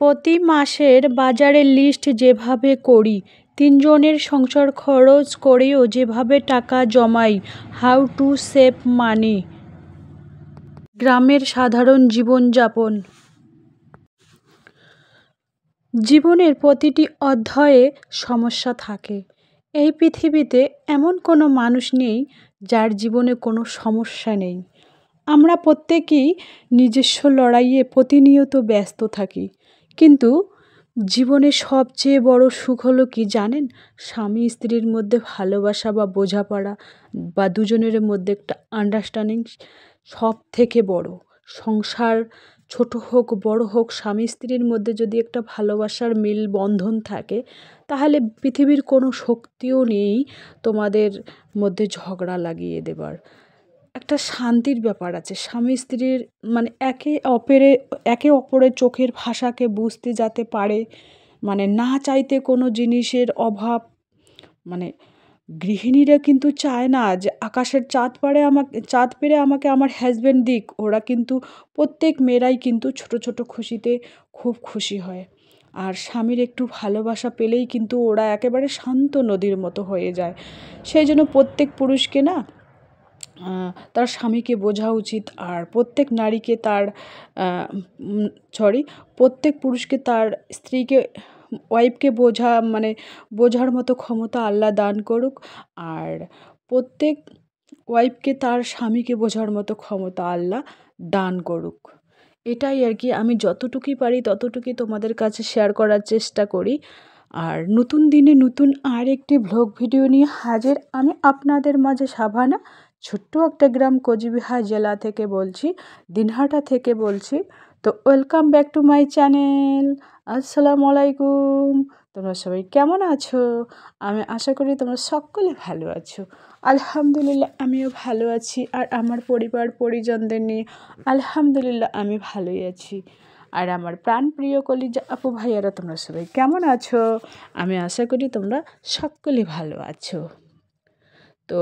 প্রতি মাসের বাজারের লিস্ট যেভাবে করি, তিনজনের সংসার খরচ করেও যেভাবে টাকা জমাই। হাউ টু সেভ মানি। গ্রামের সাধারণ জীবনযাপন। জীবনের প্রতিটি অধ্যায়ে সমস্যা থাকে। এই পৃথিবীতে এমন কোনো মানুষ নেই যার জীবনে কোনো সমস্যা নেই। আমরা প্রত্যেকেই নিজস্ব লড়াইয়ে প্রতিনিয়ত ব্যস্ত থাকি, কিন্তু জীবনের সবচেয়ে বড় সুখ হলো কি জানেন? স্বামী স্ত্রীর মধ্যে ভালোবাসা বা বোঝাপড়া বা দুজনের মধ্যে একটা আন্ডারস্ট্যান্ডিং সব থেকে বড়। সংসার ছোট হোক বড় হোক, স্বামী স্ত্রীর মধ্যে যদি একটা ভালোবাসার মিল বন্ধন থাকে, তাহলে পৃথিবীর কোনো শক্তিও নেই তোমাদের মধ্যে ঝগড়া লাগিয়ে দেবার। একটা শান্তির ব্যাপার আছে। স্বামী স্ত্রীর মানে একে অপরের চোখের ভাষাকে বুঝতে যাতে পারে, মানে না চাইতে কোনো জিনিসের অভাব, মানে গৃহিণীরা কিন্তু চায় না যে আকাশের চাঁদ পেড়ে আমাকে আমার হাজব্যান্ড দিক। ওরা কিন্তু প্রত্যেক মেয়েরাই কিন্তু ছোট ছোট খুশিতে খুব খুশি হয়। আর স্বামীর একটু ভালোবাসা পেলেই কিন্তু ওরা একেবারে শান্ত নদীর মতো হয়ে যায়। সেই জন্য প্রত্যেক পুরুষকে না তার স্বামীকে বোঝা উচিত। আর প্রত্যেক নারীকে প্রত্যেক পুরুষকে তার স্ত্রীকে, ওয়াইফকে বোঝার মতো ক্ষমতা আল্লাহ দান করুক। আর প্রত্যেক ওয়াইফকে তার স্বামীকে বোঝার মতো ক্ষমতা আল্লাহ দান করুক। এটাই আর কি, আমি যতটুকুই পারি ততটুকুই তোমাদের কাছে শেয়ার করার চেষ্টা করি। আর নতুন দিনে নতুন আর একটি ভ্লগ ভিডিও নিয়ে হাজির আমি আপনাদের মাঝে সাভানা। ছোট্ট একটা গ্রাম, কোচবিহার জেলা থেকে বলছি, দিনহাটা থেকে বলছি। তো welcome back to my channel. আসসালামু আলাইকুম। তোমরা সবাই কেমন আছো? আমি আশা করি তোমরা সকলে ভালো আছো। আলহামদুলিল্লাহ আমিও ভালো আছি। আর আমার পরিবার পরিজনদের নিয়ে আলহামদুলিল্লাহ আমি ভালোই আছি। আর আমার প্রাণপ্রিয় কলিজা আপু ভাইয়ারা তোমরা সবাই কেমন আছো? আমি আশা করি তোমরা সকলে ভালো আছো। তো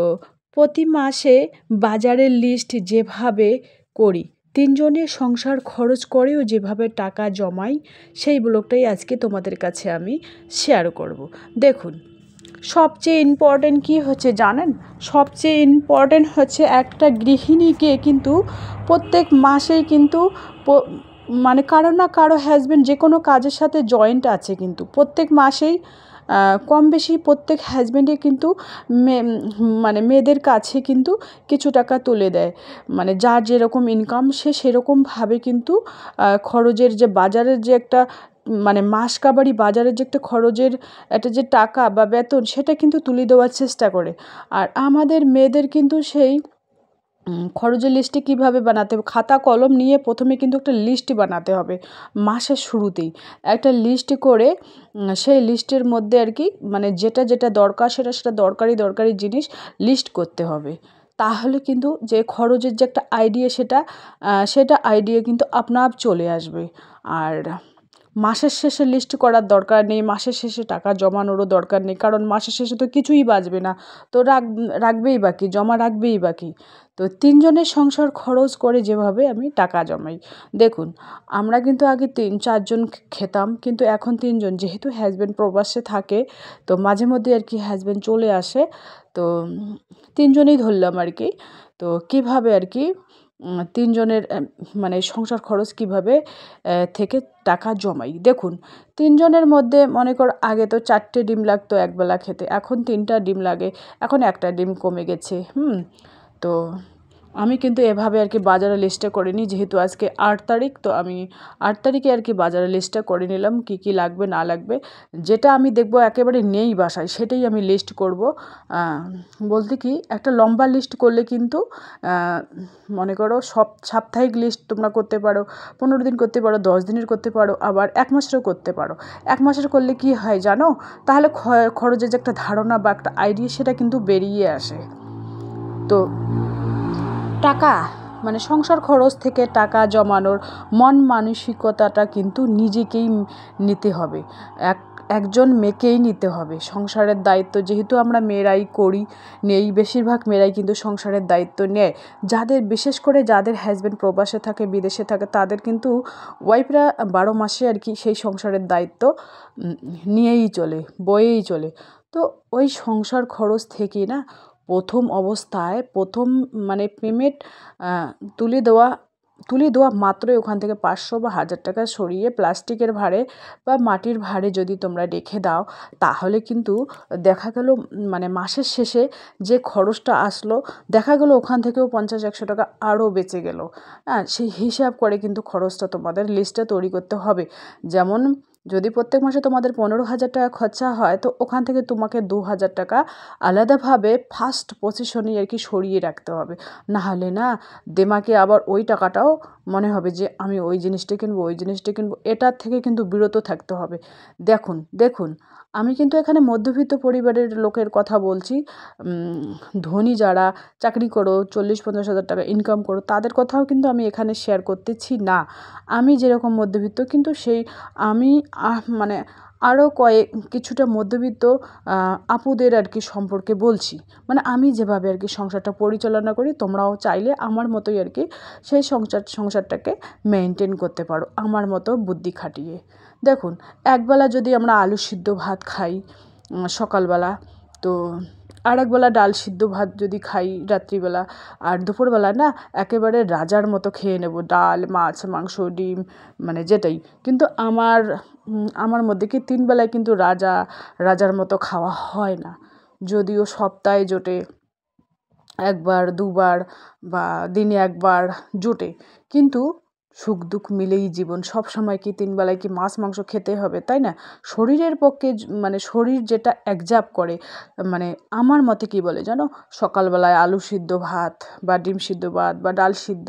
প্রতি মাসে বাজারের লিস্ট যেভাবে করি, তিনজনের সংসার খরচ করেও যেভাবে টাকা জমাই, সেই ব্লগটাই আজকে তোমাদের কাছে আমি শেয়ার করব। দেখুন, সবচেয়ে ইম্পর্ট্যান্ট কী হচ্ছে জানেন? সবচেয়ে ইম্পর্ট্যান্ট হচ্ছে একটা গৃহিণীকে কিন্তু প্রত্যেক মাসেই কিন্তু মানে কারো না কারো হাজব্যান্ড যে কোনো কাজের সাথে জয়েন্ট আছে, কিন্তু প্রত্যেক মাসেই কম বেশি প্রত্যেক হাজব্যান্ডে কিন্তু মেয়েদের কাছে কিন্তু কিছু টাকা তুলে দেয়। মানে যার যেরকম ইনকাম সে সেরকমভাবে কিন্তু খরচের যে বাজারের যে একটা মাস কাবারি বাজারের যে একটা খরচের একটা যে টাকা বা বেতন, সেটা কিন্তু তুলে দেওয়ার চেষ্টা করে। আর আমাদের মেয়েদের কিন্তু সেই খরচের লিস্টে কীভাবে বানাতে হবে, খাতা কলম নিয়ে প্রথমে কিন্তু একটা লিস্ট বানাতে হবে। মাসের শুরুতেই একটা লিস্ট করে সেই লিস্টের মধ্যে আর কি যেটা যেটা দরকার সেটা দরকারি জিনিস লিস্ট করতে হবে। তাহলে কিন্তু যে খরচের যে একটা আইডিয়া সেটা আইডিয়া কিন্তু আপনা আপ চলে আসবে। আর মাসের শেষে লিস্ট করার দরকার নেই, মাসের শেষে টাকা জমানোরও দরকার নেই, কারণ মাসের শেষে তো কিছুই বাঁচবে না। তো রাখবেই বাকি, জমা রাখবেই বাকি। তো তিনজনের সংসার খরচ করে যেভাবে আমি টাকা জমাই, দেখুন আমরা কিন্তু আগে 3-4 জন খেতাম, কিন্তু এখন 3 জন, যেহেতু হাজব্যান্ড প্রবাসে থাকে তো মাঝে মধ্যে আর কি হাজব্যান্ড চলে আসে, তো 3 জনেই ধরলাম আর কি। তো কীভাবে আর কি 3 জনের সংসার খরচ কীভাবে থেকে টাকা জমাই, দেখুন 3 জনের মধ্যে মনে কর আগে তো 4টে ডিম লাগতো একবেলা খেতে, এখন 3টা ডিম লাগে, এখন একটা ডিম কমে গেছে। তো আমি কিন্তু এভাবে আর কি বাজারের লিস্টটা করে নিই, যেহেতু আজকে 8 তারিখ, তো আমি 8 তারিখে আর কি বাজারের লিস্টটা করে নিলাম কী কী লাগবে না লাগবে। যেটা আমি দেখবো একেবারে নেই বাসায় সেটাই আমি লিস্ট করব। বলতে কি, একটা লম্বা লিস্ট করলে কিন্তু মনে করো সাপ্তাহিক লিস্ট তোমরা করতে পারো, 15 দিন করতে পারো, 10 দিনের করতে পারো, আবার 1 মাসেরও করতে পারো। 1 মাসের করলে কি হয় জানো? তাহলে খরচের যে একটা ধারণা বা একটা আইডিয়া সেটা কিন্তু বেরিয়ে আসে। তো টাকা সংসার খরচ থেকে টাকা জমানোর মন মানসিকতাটা কিন্তু নিজেকেই নিতে হবে। একজন মেয়েকেই নিতে হবে সংসারের দায়িত্ব। যেহেতু আমরা মেয়েরাই করি, নেই, বেশিরভাগ মেয়েরাই কিন্তু সংসারের দায়িত্ব নেয়। বিশেষ করে যাদের হাজব্যান্ড প্রবাসে থাকে, বিদেশে থাকে, তাদের কিন্তু ওয়াইফরা 12 মাসে আর কি সেই সংসারের দায়িত্ব নিয়েই চলে, বয়েই চলে। তো ওই সংসার খরচ থেকে না প্রথম অবস্থায় মানে পেমেন্ট তুলে দেওয়া মাত্রই ওখান থেকে 500 বা 1000 টাকা সরিয়ে প্লাস্টিকের ভাঁড়ে বা মাটির ভাঁড়ে যদি তোমরা রেখে দাও, তাহলে কিন্তু দেখা গেল মানে মাসের শেষে যে খরচটা আসলো, দেখা গেল ওখান থেকেও 50-100 টাকা আরও বেঁচে গেল। হ্যাঁ, সেই হিসাব করে কিন্তু খরচটা তোমাদের লিস্টটা তৈরি করতে হবে। যেমন যদি প্রত্যেক মাসে তোমাদের 15,000 টাকা খরচা হয়, তো ওখান থেকে তোমাকে 2,000 টাকা আলাদাভাবে ফার্স্ট পজিশনে আর কি সরিয়ে রাখতে হবে। নাহলে না দেমাকে আবার ওই টাকাটাও মনে হবে যে আমি ওই জিনিসটা কিনবো, এটার থেকে কিন্তু বিরত থাকতে হবে। দেখুন আমি কিন্তু এখানে মধ্যবিত্ত পরিবারের লোকের কথা বলছি। ধনী যারা চাকরি করো, 40-50 হাজার টাকা ইনকাম করো, তাদের কথাও কিন্তু আমি এখানে শেয়ার করতেছি না। আমি যেরকম মধ্যবিত্ত, কিন্তু আমি মানে আরও কিছুটা মধ্যবিত্ত আপুদের আর কি সম্পর্কে বলছি। মানে আমি যেভাবে আর কি সংসারটা পরিচালনা করি, তোমরাও চাইলে আমার মতোই আর কি সেই সংসারটাকে মেনটেন করতে পারো, আমার মতো বুদ্ধি খাটিয়ে। দেখুন, একবেলা যদি আমরা আলু সিদ্ধ ভাত খাই সকালবেলা, তো আর একবেলা ডাল সিদ্ধ ভাত যদি খাই রাত্রিবেলা, আর দুপুরবেলা না একেবারে রাজার মতো খেয়ে নেব, ডাল, মাছ, মাংস, ডিম, মানে যেটাই। কিন্তু আমার মধ্যে কি 3 বেলায় কিন্তু রাজার মতো খাওয়া হয় না। যদিও সপ্তাহে জোটে 1বার 2বার বা দিনে 1বার জোটে, কিন্তু সুখ দুঃখ মিলেই জীবন। সব সময় কি 3 বেলায় কি মাছ মাংস খেতে হবে, তাই না? শরীরের পক্ষে মানে শরীর যেটা অ্যাবজর্ব করে, মানে আমার মতে কি বলে জানো, সকালবেলায় আলু সিদ্ধ ভাত বা ডিম সিদ্ধ ভাত বা ডাল সিদ্ধ,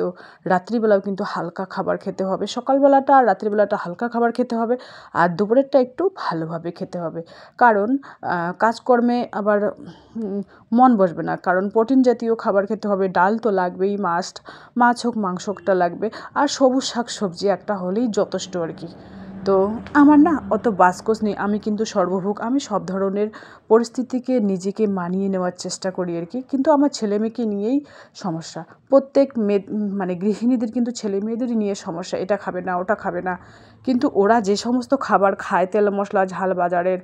রাত্রিবেলাও কিন্তু হালকা খাবার খেতে হবে। সকালবেলাটা আর রাত্রিবেলাটা হালকা খাবার খেতে হবে, আর দুপুরেরটা একটু ভালোভাবে খেতে হবে। কারণ কাজকর্মে আবার মন বসবে না, কারণ প্রোটিন জাতীয় খাবার খেতে হবে। ডাল তো লাগবেই, মাছ হোক মাংসটা লাগবে, আর সবুজ শাক সবজি একটা হলেই যথেষ্ট আর কি। তো আমার না অত বাসকোস নেই, আমি কিন্তু সর্বভোগ, আমি সব ধরনের পরিস্থিতিকে নিজেকে মানিয়ে নেওয়ার চেষ্টা করি আর কি। কিন্তু আমার ছেলে মেয়েকে নিয়েই সমস্যা। প্রত্যেক মানে গৃহিণীদের কিন্তু ছেলে মেয়েদেরই নিয়ে সমস্যা, এটা খাবে না, ওটা খাবে না। কিন্তু ওরা যে সমস্ত খাবার খায়, তেল মশলা ঝাল বাজারের,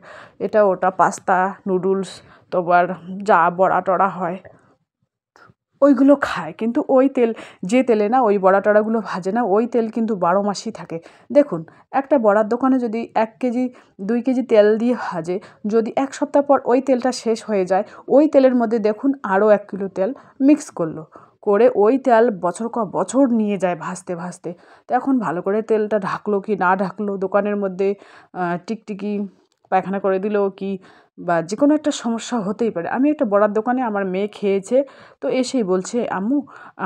এটা ওটা, পাস্তা নুডলস, তো আবার যা বড়া টড়া হয় ওইগুলো খায়। কিন্তু যে তেলে না ওই বড়া টড়াগুলো ভাজে না, ওই তেল কিন্তু 12 মাসই থাকে। দেখুন, একটা বড়ার দোকানে যদি 1 কেজি 2 কেজি তেল দিয়ে ভাজে, যদি 1 সপ্তাহ পর ওই তেলটা শেষ হয়ে যায়, ওই তেলের মধ্যে দেখুন আরও 1 কিলো তেল মিক্স করে ওই তেল বছর বছর নিয়ে যায় ভাজতে। তো এখন ভালো করে তেলটা ঢাকলো কি না ঢাকলো, দোকানের মধ্যে টিকটিকি পায়খানা করে দিলেও কি, বা যে কোনো একটা সমস্যা হতেই পারে। আমি একটা বড়ার দোকানে আমার মেয়ে খেয়েছে, তো এসেই বলছে, আম্মু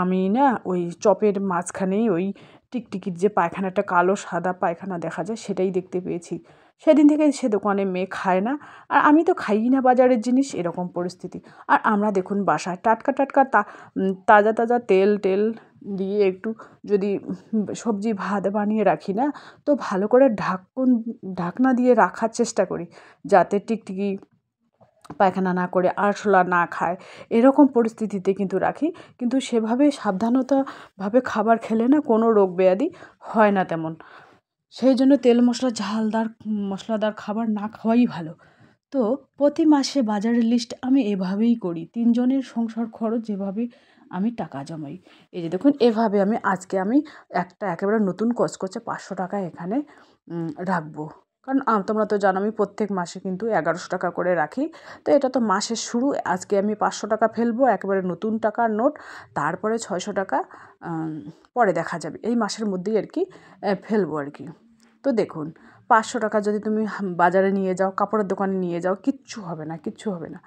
আমি না ওই চপের মাঝখানেই ওই টিকটিকির যে পায়খানাটা, কালো সাদা পায়খানা দেখা যায়, সেটাই দেখতে পেয়েছি। সেদিন থেকে সে দোকানে মেয়ে খায় না, আর আমি তো খাইই না বাজারের জিনিস, এরকম পরিস্থিতি। আর আমরা দেখুন বাসায় টাটকা তাজা তেল দিয়ে একটু যদি সবজি ভাত বানিয়ে রাখি না, তো ভালো করে ঢাকনা দিয়ে রাখার চেষ্টা করি, যাতে টিকটিকি পায়খানা না করে, আরশোলা না খায়, এরকম পরিস্থিতিতে কিন্তু রাখি। কিন্তু সেভাবে সাবধানতাভাবে খাবার খেলে না কোনো রোগ ব্যাধি হয় না তেমন। সেই জন্য তেল মশলা মশলাদার খাবার না খাওয়াই ভালো। তো প্রতি মাসে বাজারের লিস্ট আমি এভাবেই করি, 3 জনের সংসার খরচ যেভাবে আমি টাকা জমাই। এই যে দেখুন, এভাবে আজকে আমি একটা একেবারে নতুন কচকচে 500 টাকা এখানে রাখবো। কারণ তোমরা তো জানো আমি প্রত্যেক মাসে কিন্তু 1100 টাকা করে রাখি। তো এটা তো মাসের শুরু, আজকে আমি 500 টাকা ফেলবো, একেবারে নতুন টাকার নোট। তারপরে 600 টাকা পরে দেখা যাবে, এই মাসের মধ্যেই আর কি ফেলবো আর কি। তো দেখুন, 500 টাকা যদি তুমি বাজারে নিয়ে যাও, কাপড়ের দোকানে নিয়ে যাও, কিচ্ছু হবে না।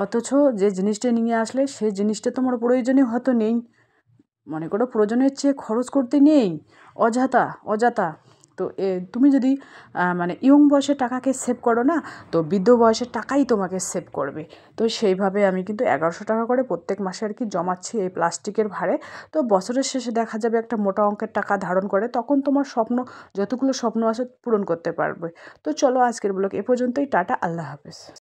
অথচ যে জিনিসটা নিয়ে আসলে সে জিনিসটা তোমার প্রয়োজনীয় হয়তো নেই। মনে করো প্রয়োজনের চেয়ে খরচ করতে নেই, অযথা তো তুমি যদি মানে ইয়ং বয়সের টাকাকে সেভ করো না, তো বৃদ্ধ বয়সের টাকাই তোমাকে সেভ করবে। তো সেইভাবে আমি কিন্তু 1100 টাকা করে প্রত্যেক মাসে আর কি জমাচ্ছি এই প্লাস্টিকের ভারে। তো বছরের শেষে দেখা যাবে একটা মোটা অঙ্কের টাকা ধারণ করে, তখন তোমার স্বপ্ন, যতগুলো স্বপ্ন আছে পূরণ করতে পারবে। তো চলো আজকের ব্লগ এ পর্যন্তই। টাটা, আল্লাহ হাফেজ।